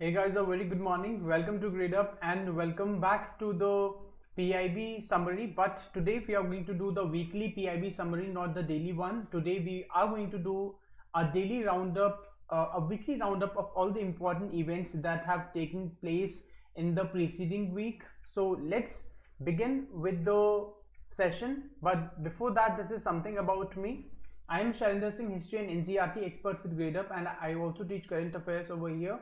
Hey guys, a very good morning. Welcome to Gradeup and welcome back to the PIB summary. But today we are going to do the weekly PIB summary, not the daily one. Today we are going to do a daily roundup, a weekly roundup of all the important events that have taken place in the preceding week. So let's begin with the session. But before that, this is something about me. I am Shailender Singh, History and NCERT expert with Gradeup, and I also teach current affairs over here.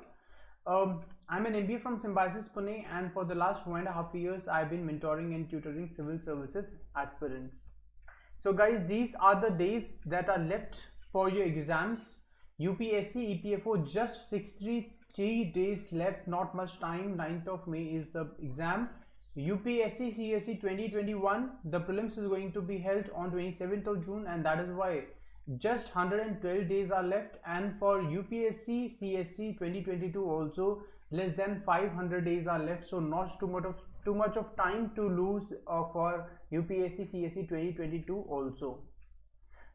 I'm an MBA from Symbiosis Pune, and for the last 1.5 years, I've been mentoring and tutoring civil services aspirants. So, guys, these are the days that are left for your exams. UPSC EPFO, just 63 days left, not much time. 9th of May is the exam. UPSC CSE 2021, the prelims is going to be held on 27th of June, and that is why just 112 days are left. And for UPSC CSE 2022 also, less than 500 days are left, so not too much of time to lose for UPSC CSE 2022 also.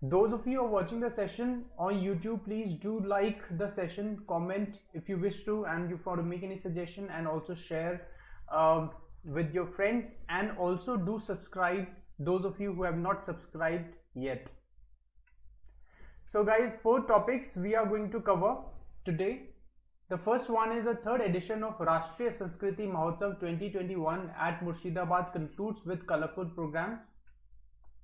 Those of you who are watching the session on YouTube, please do like the session, comment if you wish to, and if you want to make any suggestion, and also share with your friends, and also do subscribe, those of you who have not subscribed yet. So guys, 4 topics we are going to cover today. The first one is the 3rd edition of Rashtriya Sanskriti Mahotsav 2021 at Murshidabad concludes with colorful programs.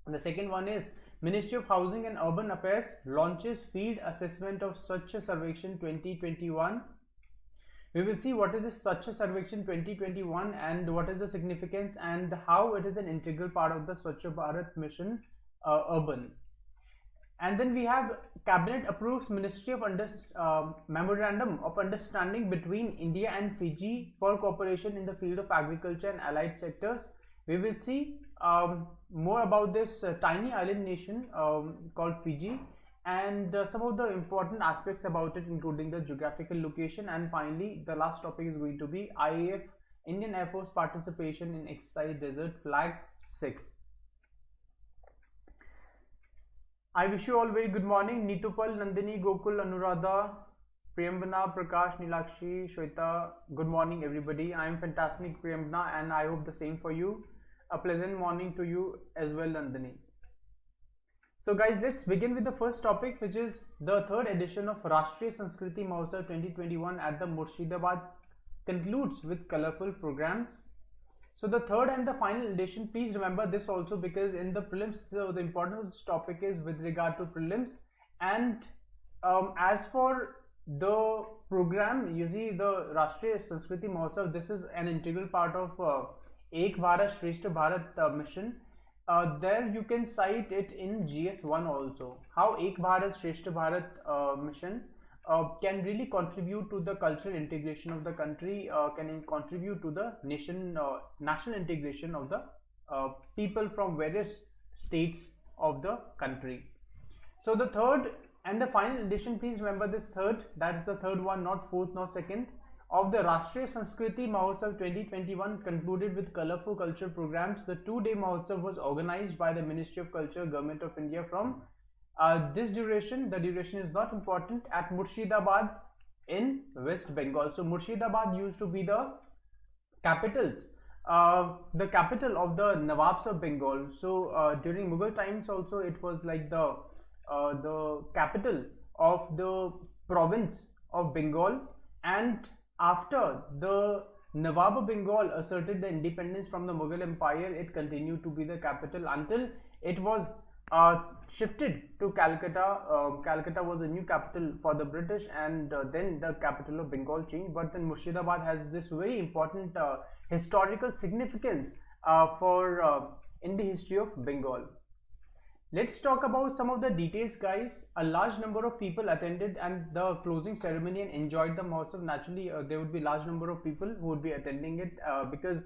The second one is Ministry of Housing and Urban Affairs launches field assessment of Swachh Sarvekshan 2021. We will see what is this Swachh Sarvekshan 2021 and what is the significance and how it is an integral part of the Swachh Bharat Mission Urban. And then we have Cabinet approves Ministry of Memorandum of Understanding between India and Fiji for cooperation in the field of agriculture and allied sectors. We will see more about this tiny island nation called Fiji, and some of the important aspects about it, including the geographical location. And finally, the last topic is going to be IAF, Indian Air Force participation in exercise Desert Flag 6. I wish you all very good morning. Nitupal, Nandini, Gokul, Anuradha, Priyambana, Prakash, Nilakshi, Shweta. Good morning, everybody. I am fantastic, Priyambana, and I hope the same for you. A pleasant morning to you as well, Nandini. So, guys, let's begin with the first topic, which is the 3rd edition of Rashtriya Sanskriti Mahotsav 2021 at the Murshidabad concludes with colorful programs. So the 3rd and the final edition, please remember this also, because in the prelims, the importance of this topic is with regard to prelims. And as for the program, you see the Rashtriya Sanskriti Mahotsav, this is an integral part of Ek Bharat Shrestha Bharat mission. There you can cite it in GS1 also, how Ek Bharat Shrestha Bharat mission can really contribute to the cultural integration of the country, can contribute to the national integration of the people from various states of the country. So the 3rd and the final edition, please remember this 3rd, that is the 3rd one, not 4th nor 2nd, of the Rashtriya Sanskriti Mahotsav 2021 concluded with colorful culture programs. The 2-day Mahotsav was organized by the Ministry of Culture, Government of India from the duration is not important, at Murshidabad in West Bengal. So Murshidabad used to be the capital of the Nawabs of Bengal. So during Mughal times also, it was like the capital of the province of Bengal, and after the Nawab of Bengal asserted the independence from the Mughal Empire, it continued to be the capital until it was shifted to Calcutta. Calcutta was a new capital for the British, and then the capital of Bengal changed. But then Murshidabad has this very important historical significance for in the history of Bengal. Let's talk about some of the details, guys. A large number of people attended and the closing ceremony and enjoyed the Mahotsav. Naturally, there would be a large number of people who would be attending it because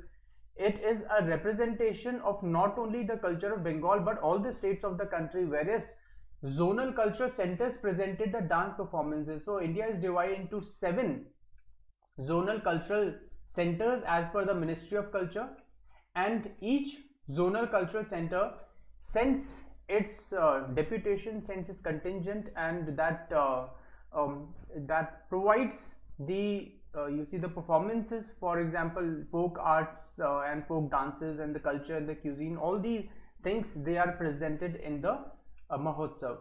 it is a representation of not only the culture of Bengal but all the states of the country. Various zonal culture centers presented the dance performances. So India is divided into 7 zonal cultural centers as per the Ministry of Culture, and each zonal cultural center sends its deputation, sends its contingent, and that provides the you see the performances, for example, folk arts and folk dances and the culture and the cuisine, all these things, they are presented in the Mahotsav.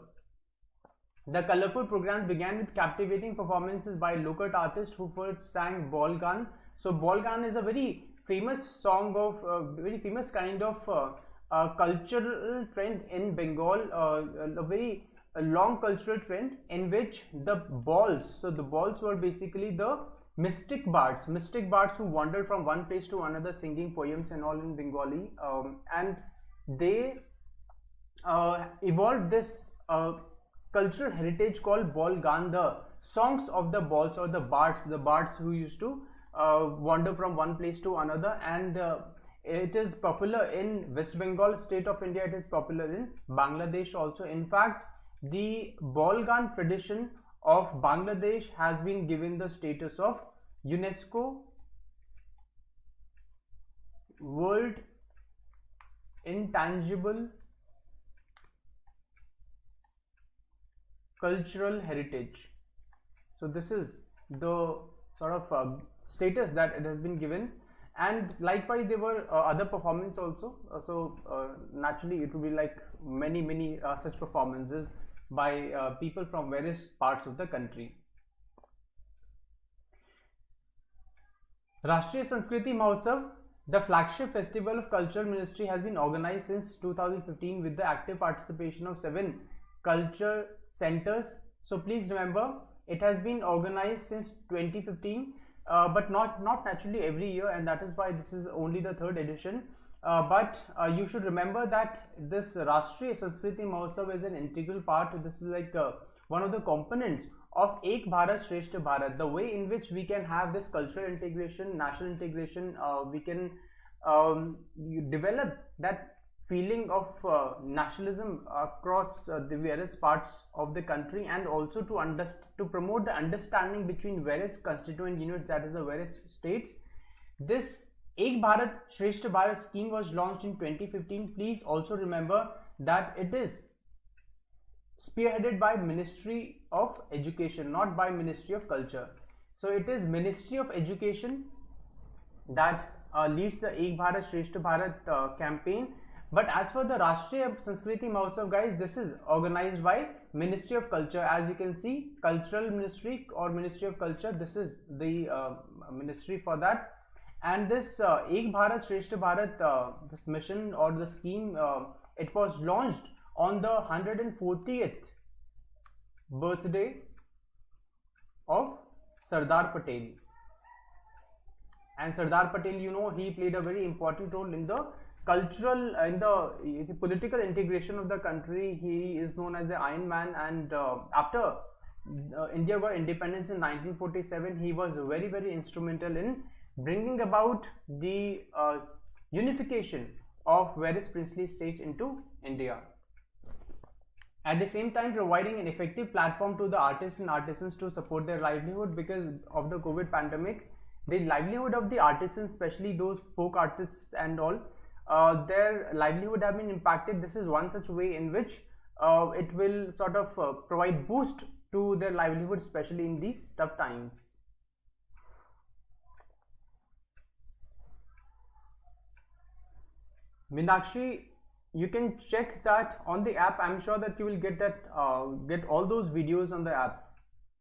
The colorful program began with captivating performances by local artists who first sang Ball Gan. So Ball Gan is a very famous song of very famous kind of cultural trend in Bengal, a very long cultural trend in which the balls, so the balls were basically the mystic bards who wandered from one place to another singing poems and all in Bengali, and they evolved this cultural heritage called Ball Gan, the songs of the balls or the bards who used to wander from one place to another. And it is popular in West Bengal state of India, it is popular in Bangladesh also. In fact, the Ball Gan tradition of Bangladesh has been given the status of UNESCO World Intangible Cultural Heritage. So this is the sort of status that it has been given. And likewise, there were other performances also. Naturally, it will be like many such performances by people from various parts of the country. Rashtriya Sanskriti Mahotsav, the flagship festival of Culture Ministry, has been organized since 2015 with the active participation of 7 culture centers. So please remember, it has been organized since 2015, but not naturally every year, and that is why this is only the 3rd edition. But you should remember that this Rashtriya Sanskriti Mahotsav is an integral part. This is like one of the components of Ek Bharat Shrestha Bharat, the way in which we can have this cultural integration, national integration, we can develop that feeling of nationalism across the various parts of the country, and also to promote the understanding between various constituent units, that is the various states. This Ek Bharat Shrestha Bharat scheme was launched in 2015. Please also remember that it is spearheaded by Ministry of Education, not by Ministry of Culture. So it is Ministry of Education that leads the Ek Bharat Shrestha Bharat campaign. But as for the Rashtriya Sanskriti Mahotsav, guys, this is organized by Ministry of Culture. As you can see, Cultural Ministry or Ministry of Culture, this is the ministry for that. And this Ek Bharat Shrestha Bharat, this mission or the scheme, it was launched on the 140th birthday of Sardar Patel. And Sardar Patel, you know, he played a very important role in the cultural, in the political integration of the country. He is known as the Iron Man, and after India got independence in 1947, he was very instrumental in bringing about the unification of various princely states into India. At the same time, providing an effective platform to the artists and artisans to support their livelihood. Because of the COVID pandemic, the livelihood of the artisans, especially those folk artists and all, their livelihood have been impacted. This is one such way in which it will sort of provide boost to their livelihood, especially in these tough times. Meenakshi, you can check that on the app. I'm sure that you will get that get all those videos on the app.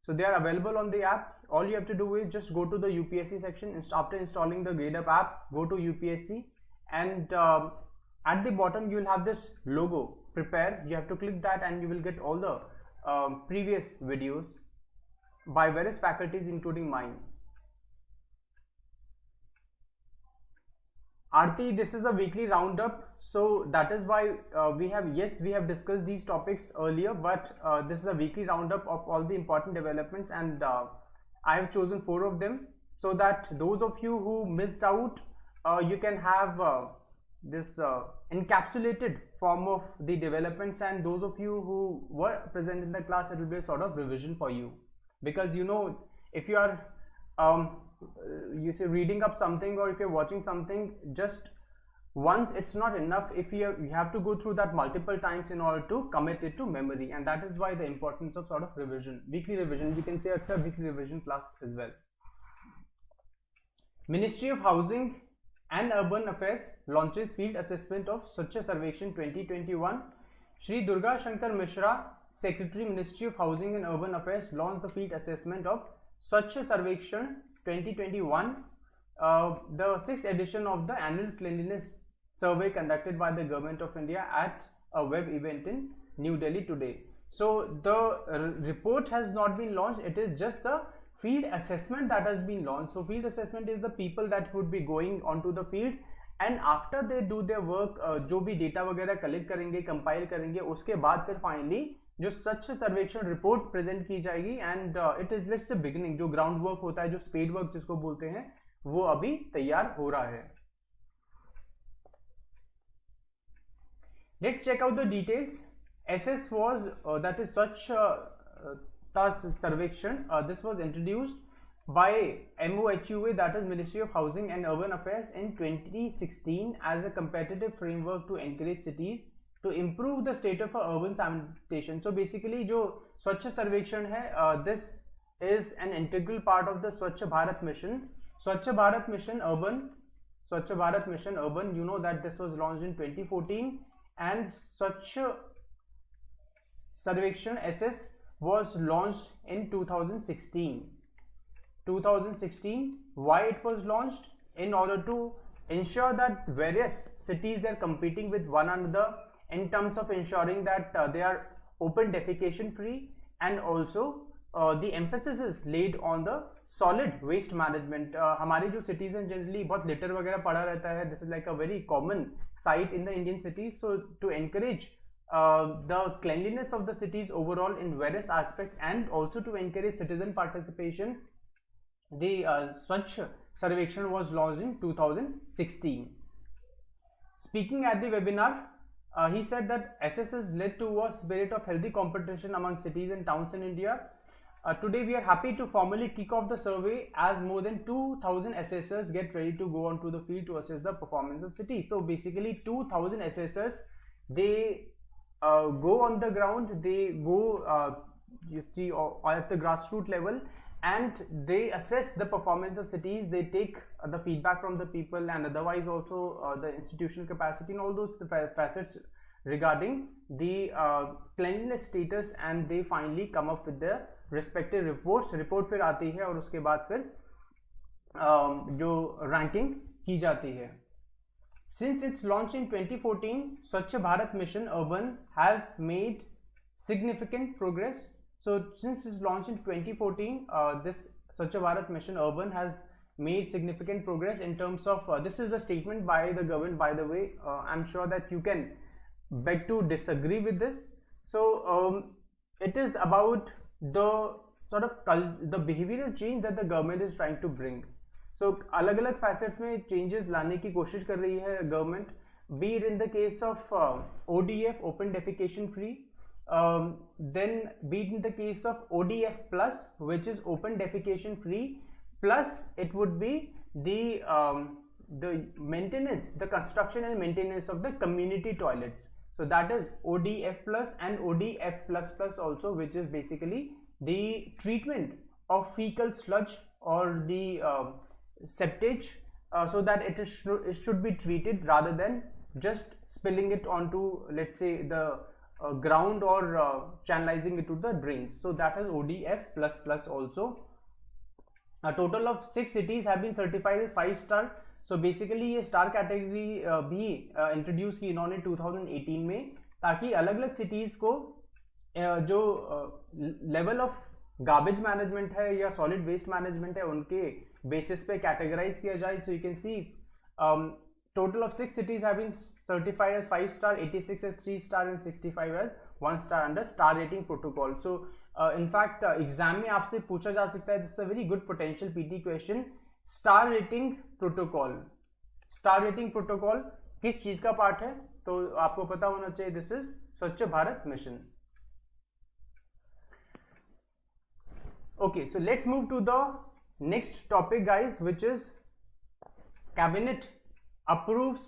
So they are available on the app. All you have to do is just go to the UPSC section. After installing the Gradeup app, go to UPSC, and at the bottom you will have this logo, prepare. You have to click that and you will get all the previous videos by various faculties, including mine. Aarti, this is a weekly roundup, so that is why we have discussed these topics earlier, but this is a weekly roundup of all the important developments, and I have chosen 4 of them, so that those of you who missed out, you can have this encapsulated form of the developments, and those of you who were present in the class, it will be a sort of revision for you. Because you know, if you are you say reading up something, or if you're watching something just once, it's not enough. If you have to go through that multiple times in order to commit it to memory, and that is why the importance of sort of revision, weekly revision. We can say it's a weekly revision class as well. Ministry of Housing and Urban Affairs launches field assessment of Swachh Sarvekshan 2021. Shri Durga Shankar Mishra, Secretary, Ministry of Housing and Urban Affairs, launched the field assessment of Swachh Sarvekshan 2021, the 6th edition of the annual cleanliness survey conducted by the Government of India at a web event in New Delhi today. So the report has not been launched, it is just the field assessment that has been launched. So field assessment is the people that would be going onto the field, and after they do their work, जो भी data वगैरह collect करेंगे, compile करेंगे, उसके बाद फिर finally जो स्वच्छ सर्वेक्षण रिपोर्ट प्रेजेंट की जाएगी, and it is just the beginning. जो ग्राउंड वर्क होता है, जो स्पेड वर्क जिसको बोलते हैं, वो अभी तैयार हो रहा है. Let's check out the details. SS was that is Swachhta Sarvekshan. This was introduced by MOHUA, that is Ministry of Housing and Urban Affairs, in 2016 as a competitive framework to encourage cities to improve the state of urban sanitation. So basically, जो स्वच्छ सर्वेक्षण है, this is an integral part of the Swachh Bharat Mission. Swachh Bharat Mission Urban, Swachh Bharat Mission Urban. You know that this was launched in 2014, and Swachh Sarvekshan SS was launched in 2016. 2016. Why it was launched? In order to ensure that various cities are competing with one another in terms of ensuring that they are open defecation free, and also the emphasis is laid on the solid waste management. हमारी जो cities हैं generally बहुत litter वगैरह पड़ा रहता है. This is like a very common sight in the Indian cities. So to encourage the cleanliness of the cities overall in various aspects, and also to encourage citizen participation, the Swachh Sarvekshan was launched in 2016. Speaking at the webinar, he said that SS has led to a spirit of healthy competition among cities and towns in India. Today we are happy to formally kick off the survey, as more than 2000 assessors get ready to go onto the field to assess the performance of cities. So basically 2000 assessors, they go on the ground, they go you see at the grassroots level, and they assess the performance of cities. They take the feedback from the people, and otherwise also the institutional capacity and all those facets regarding the cleanliness status, and they finally come up with their respective reports. Report फिर आती है और उसके बाद फिर जो ranking की जाती है. Since its launch in 2014, Swachh Bharat Mission Urban has made significant progress. So since its launch in 2014, this Swachh Bharat Mission Urban has made significant progress in terms of this is the statement by the government, by the way. I'm sure that you can beg to disagree with this. So it is about the sort of the behavioral change that the government is trying to bring. So अलग अलग facets में changes लाने की कोशिश कर रही है government, be it in the case of ODF, open defecation free, then be it in the case of ODF plus, which is open defecation free, plus it would be the maintenance, the construction and maintenance of the community toilets. So that is ODF plus and ODF plus plus also, which is basically the treatment of fecal sludge or the septage, so that it should be treated rather than just spilling it onto, let's say, the ground or channelizing it to the drains. So that is ODF plus plus also. A total of 6 cities have been certified as 5-star. So basically ये star category भी introduce की इन्होंने 2018 में, ताकि अलग अलग cities को जो लेवल ऑफ गार्बेज मैनेजमेंट है या सॉलिड वेस्ट मैनेजमेंट है उनके बेसिस पे कैटेगराइज किया जाए. सो you can see total of 6 cities have been certified as 5-star, 86 as 3-star and 65 as 1-star under star rating protocol. So in fact exam में आपसे पूछा जा सकता है, this is a very good potential PT question, star rating protocol. Star rating protocol किस चीज का part है, तो आपको पता होना चाहिए, दिस इज स्वच्छ Bharat mission. Okay, so let's move to the next topic, guys, which is Cabinet approves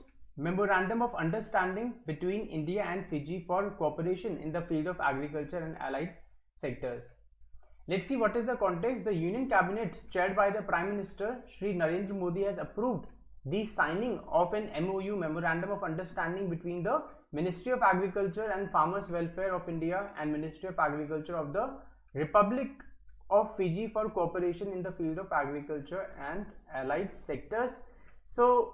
Memorandum of Understanding between India and Fiji for cooperation in the field of agriculture and allied sectors. Let's see what is the context. The Union Cabinet, chaired by the Prime Minister Shri Narendra Modi, has approved the signing of an MOU, Memorandum of Understanding, between the Ministry of Agriculture and Farmers Welfare of India and Ministry of Agriculture of the Republic of Fiji for cooperation in the field of agriculture and allied sectors. So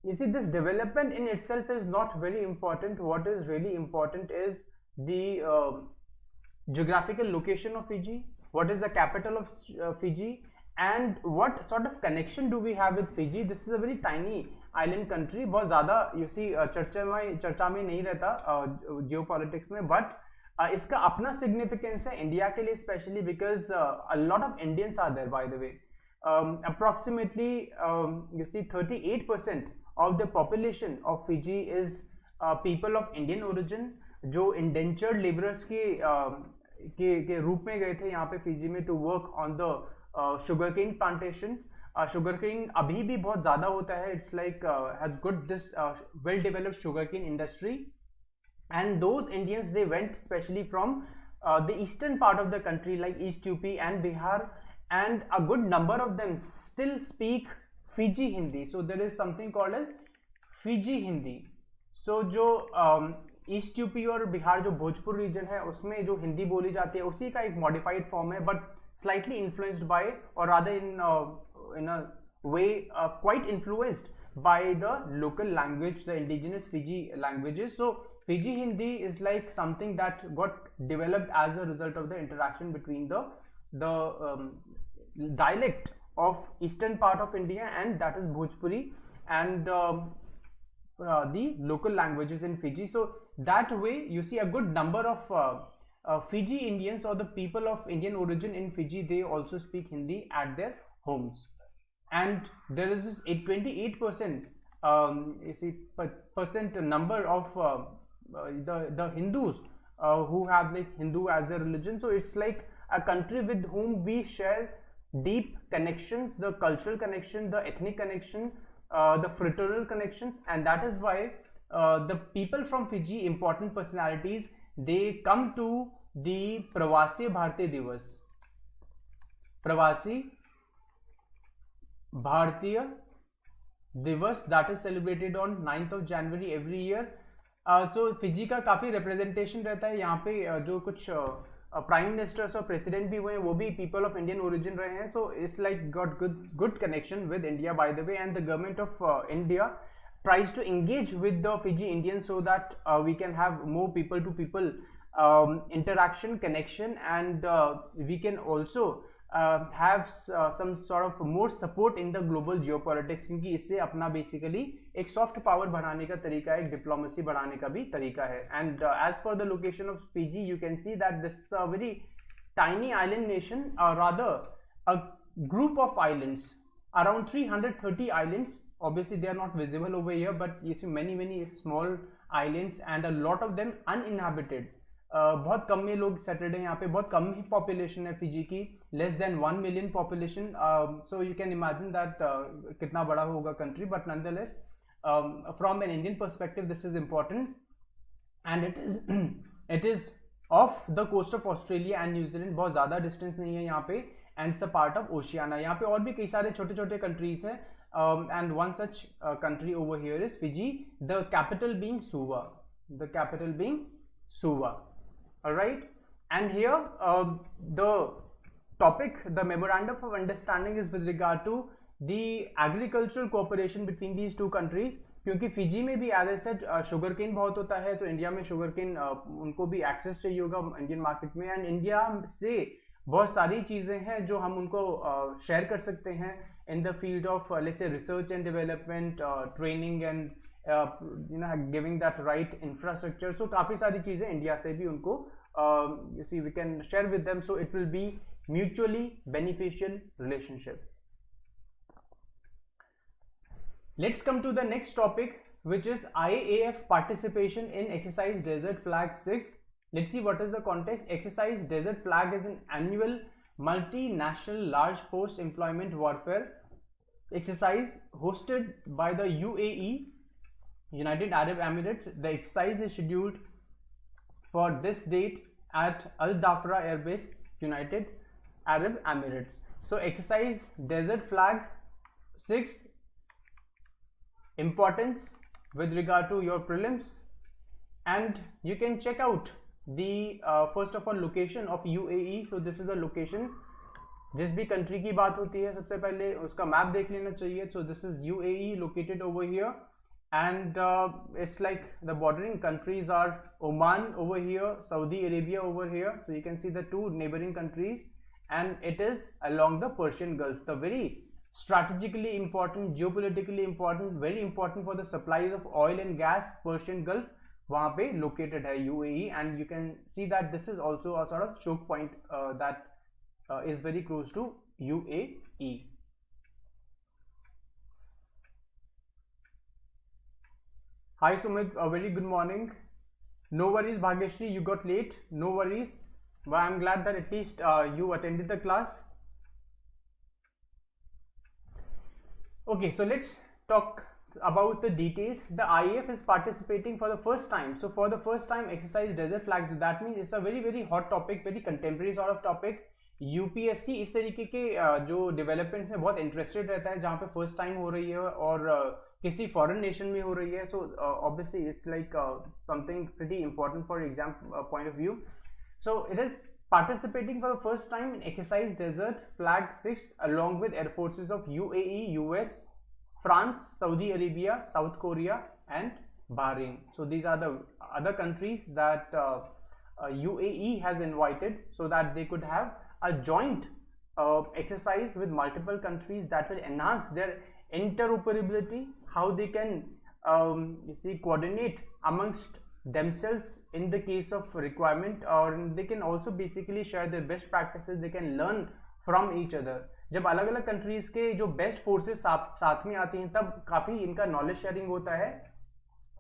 you see, this development in itself is not very important. What is really important is the geographical location of Fiji, what is the capital of Fiji, and what sort of connection do we have with Fiji. This is a very tiny island country, बहुत ज़्यादा you see चर्चा में नहीं रहता geopolitics में, but इसका अपना significance है इंडिया के लिए, especially because a lot of Indians are there, by the way. Approximately you see 38% of the population of Fiji is people of Indian origin, जो indentured laborers के रूप में गए थे यहाँ पे फिजी में to work on the sugarcane plantation. Sugarcane अभी भी बहुत ज़्यादा होता है. It's like has good this well developed sugarcane industry, and those Indians, they went especially from the eastern part of the country like East UP and Bihar, and a good number of them still speak Fiji Hindi. So there is something called as Fiji Hindi. So जो east UP और बिहार जो Bhojpur reason है उसमें जो हिंदी बोली जाती है उसी का एक मॉडिफाइड फॉर्म है, बट स्लाइटली इन्फ्लुएंस्ड बाय और rather in a way quite influenced by the local language, the indigenous Fiji languages. So Fiji Hindi is like something that got developed as a result of the interaction between the dialect of eastern part of India, and that is Bhojpuri, and the local languages in Fiji. So that way you see a good number of Fiji Indians or the people of Indian origin in Fiji, they also speak Hindi at their homes. And there is this 28% you see percent number of the Hindus who have like Hindu as their religion. So it's like a country with whom we share deep connections, the cultural connection, the ethnic connection, the fraternal connections, and that is why the people from Fiji, important personalities, they come to the Pravasi Bharatiya Divas, Pravasi Bharatiya Divas, that is celebrated on 9th of January every year. So Fiji का काफी representation रहता है यहाँ पे, जो कुछ prime ministers और president भी हुए हैं वो भी पीपल ऑफ इंडियन ओरिजिन रहे हैं. So it's like got good connection with India, by the way, and the government of India tries to engage with the Fiji Indians so that we can have more people to people interaction, connection, and we can also have some sort of more support in the global geopolitics, क्योंकि इससे अपना basically एक soft power बढ़ाने का तरीका है, एक diplomacy बढ़ाने का भी तरीका है. And as for the location of Fiji, you can see that this is a very tiny island nation, rather a group of islands, around 330 islands. Obviously they are not visible over here, but you see many small islands and a lot of them uninhabited. बहुत कम में लोग settled हैं यहाँ पे, बहुत कम ही population है फिजी की, less than 1 million population. So you can imagine that कितना बड़ा होगा country, but nonetheless from an Indian perspective this is important, and it is off the coast of Australia and New Zealand. बहुत ज़्यादा distance नहीं है यहाँ पे, and it's a part of Oceania. यहाँ पे और भी कई सारे छोटे छोटे कंट्रीज हैं, and one such country over here is Fiji, the capital being Suva, the capital being Suva. All right, and here the topic, the memorandum of understanding is with regard to the agricultural cooperation between these two countries, क्योंकि Fiji में भी as I said sugar cane बहुत होता है, तो India में sugar cane उनको भी एक्सेस चाहिए होगा इंडियन मार्केट में, एंड इंडिया से बहुत सारी चीज़ें हैं जो हम उनको शेयर कर सकते हैं in the field of let's say research and development, training, and you know, giving that right infrastructure. So काफी सारी चीजें इंडिया से भी उनको you see we can share with them, so it will be mutually beneficial relationship. Let's come to the next topic, which is IAF participation in exercise Desert Flag 6. Let's see what is the context. Exercise Desert Flag is an annual multinational large force employment warfare exercise hosted by the UAE, United Arab Emirates. The exercise is scheduled for this date at Al Dhafra Air Base United Arab Emirates. So exercise Desert Flag 6, importance with regard to your prelims, and you can check out the first of all location of UAE. So this is the location. जिस भी country की बात होती है सबसे पहले उसका map देख लेना चाहिए. So this is UAE located over here, and it's like the bordering countries are Oman over here, Saudi Arabia over here. So you can see the two neighboring countries, and it is along the Persian Gulf, the very strategically important, geopolitically important, very important for the supplies of oil and gas. Persian Gulf वहाँ पे located है UAE, and you can see that this is also a sort of choke point that is very close to UAE. Hi Sumit, a very good morning. No worries Bhagyashri, you got late, no worries, but I'm glad that at least you attended the class. Okay, so let's talk about the details. The IAF is participating for the first time. So for the first time exercise Desert Flag, that means it's a very hot topic, very contemporary sort of topic. UPSC इस तरीके के जो developments में बहुत interested रहता है, जहाँ पे फर्स्ट टाइम हो रही है और किसी फॉरेन नेशन में हो रही है. So obviously it's like something pretty important for exam point of view. So it is participating for the first time in exercise Desert Flag 6 along with air forces of UAE, US, France, Saudi Arabia, South Korea and Bahrain. So these are the other countries that UAE has invited so that they could have a joint exercise with multiple countries that will enhance their interoperability, how they can coordinate amongst themselves in the case of requirement, or they can also basically share their best practices. They can learn from each other. जब अलग अलग countries के जो best forces साथ में आती हैं तब काफी इनका नॉलेज शेयरिंग होता है.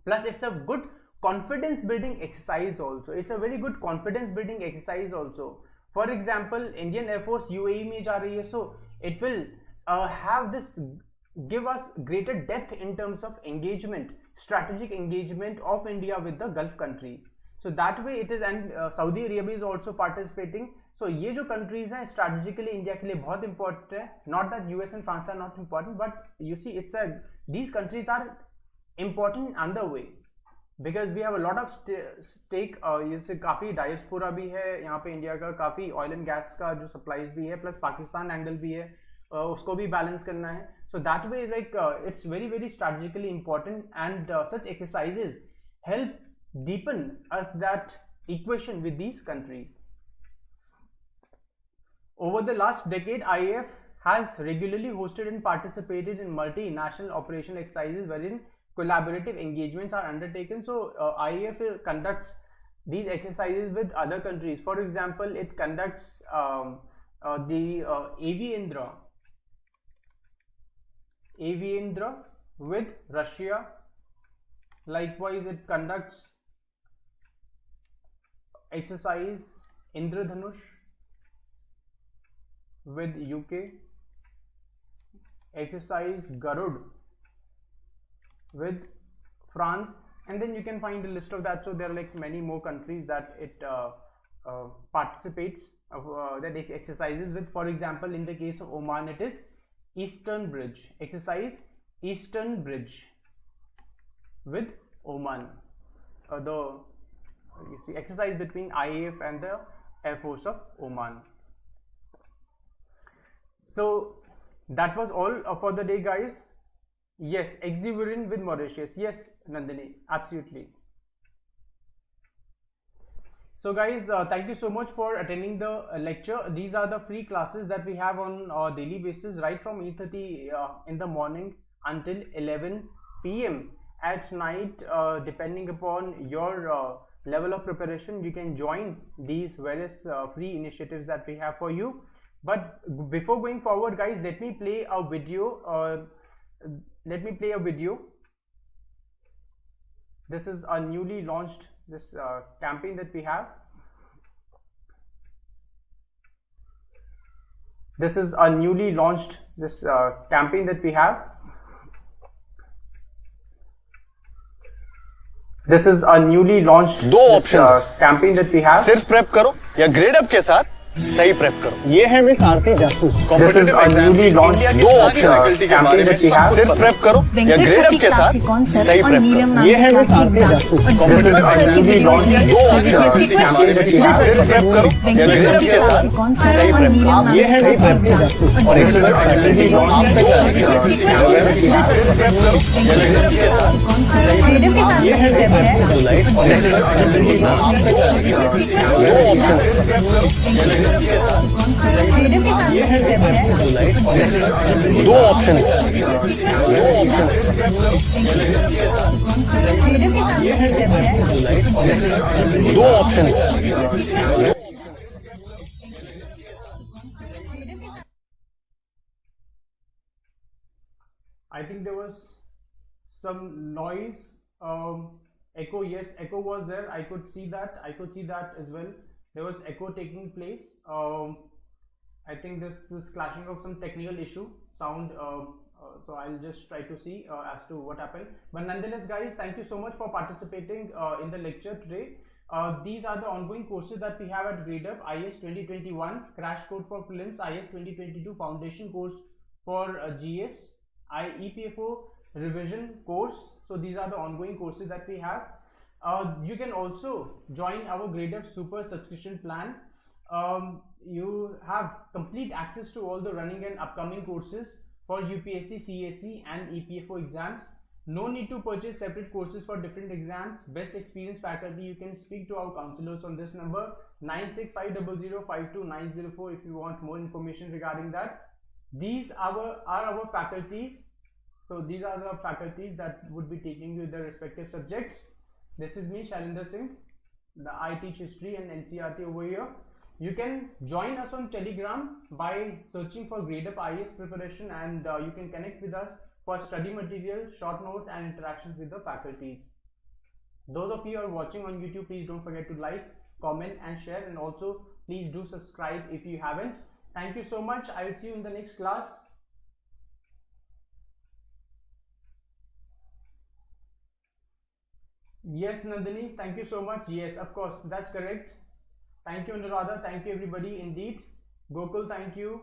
Plus it's a good confidence building exercise also. It's a very good confidence building exercise also. For example Indian air force UAE में जा रही है, so it will have this give us greater depth in terms of engagement, strategic engagement of India with the Gulf countries. So that way it is, and Saudi Arabia is also participating. So ये जो countries हैं strategically India के लिए बहुत important है. Not that US and France are not important, but you see it's a, these countries are important in other way because we have a lot of stake. ये काफी diaspora भी है यहाँ पे इंडिया का, काफी oil and gas का जो supplies भी है, plus पाकिस्तान angle भी है, उसको भी balance करना है. So that way, like it's very strategically important, and such exercises help deepen us that equation with these countries. Over the last decade, IAF has regularly hosted and participated in multinational operational exercises wherein collaborative engagements are undertaken. So IAF conducts these exercises with other countries. For example, it conducts the Aviendra with Russia. Likewise, it conducts exercise Indradhanush with UK, exercise Garud with France, and then you can find a list of that. So there are like many more countries that it participates that it exercises with. For example, in the case of Oman, it is Eastern Bridge, exercise Eastern Bridge with Oman, the exercise between IAF and the Air Force of Oman. So that was all for the day, guys. Yes, exuberant with Mauritius. Yes, Nandini, absolutely. So guys, thank you so much for attending the lecture. These are the free classes that we have on a daily basis, right from 8:30 in the morning until 11 p.m. at night. Depending upon your level of preparation, you can join these various free initiatives that we have for you. But before going forward, guys, let me play a video. This is a newly launched campaign that we have. This is a newly launched campaign that we have. This is a newly launched दो option campaign that we have. सिर्फ prep करो या grade up के साथ सही prep करो। ये है मिस आरती जासूस, कॉम्पिटिटिव एग्जाम की इंडिया की सारी फैकल्टी के बारे में सिर्फ प्रेप करो या ग्रेडअप के साथ सही प्रेप करो। ये है मिस आरती जासूस, कॉम्पिटिटिव एग्जाम की दो फैकल्टी के बारे में सिर्फ प्रेप करो या ग्रेडअप के साथ सही प्रेप करो। ये है मिस आरती जासूस और एक फैकल्टी जो आप तक सिर्फ प्रेप करो या ग्रेडअप के साथ सही प्रेप करो। ये है मिस आरती जुलाई और एक फैकल्टी जो आप तक दो ऑप्शन प्रेप करो या ग्रेडअप के साथ ये है दो ऑप्शन ये है दो option I think there was some noise, echo. Yes, echo was there. I could see that. I could see that as well. There was echo taking place. I think this clashing of some technical issue sound. So I'll just try to see as to what happened. But nonetheless, guys, thank you so much for participating in the lecture today. These are the ongoing courses that we have at Gradeup: IAS 2021, Crash Course for Prelims; IAS 2022, Foundation Course for GS; EPFO Revision Course. So these are the ongoing courses that we have. You can also join our Gradeup Super subscription plan. You have complete access to all the running and upcoming courses for UPSC CSE and EPFO exams. No need to purchase separate courses for different exams. Best experienced faculty. You can speak to our counselors on this number 9650052904 if you want more information regarding that. These are our faculties. So these are the faculties that would be taking you their respective subjects. This is me, Shailender Singh. I teach history and NCERT over here. You can join us on Telegram by searching for Gradeup IAS preparation, and you can connect with us for study material, short notes and interactions with the faculties. Those of you who are watching on YouTube, please don't forget to like, comment and share, and also please do subscribe if you haven't. Thank you so much. I will see you in the next class. Yes, Nandini, thank you so much. Yes, of course, that's correct. Thank you, Anuradha. Thank you, everybody. Indeed, Gokul, thank you.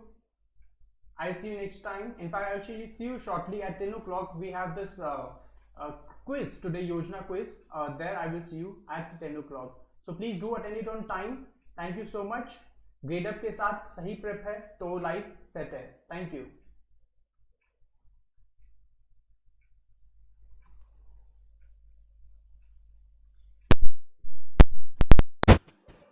I'll see you next time. In fact, I'll see you shortly at 10 o'clock. We have this quiz today, Yojana quiz. There I will see you at 10 o'clock. So please do attend it on time. Thank you so much. Gradeup के साथ सही prep है तो life set है. Thank you.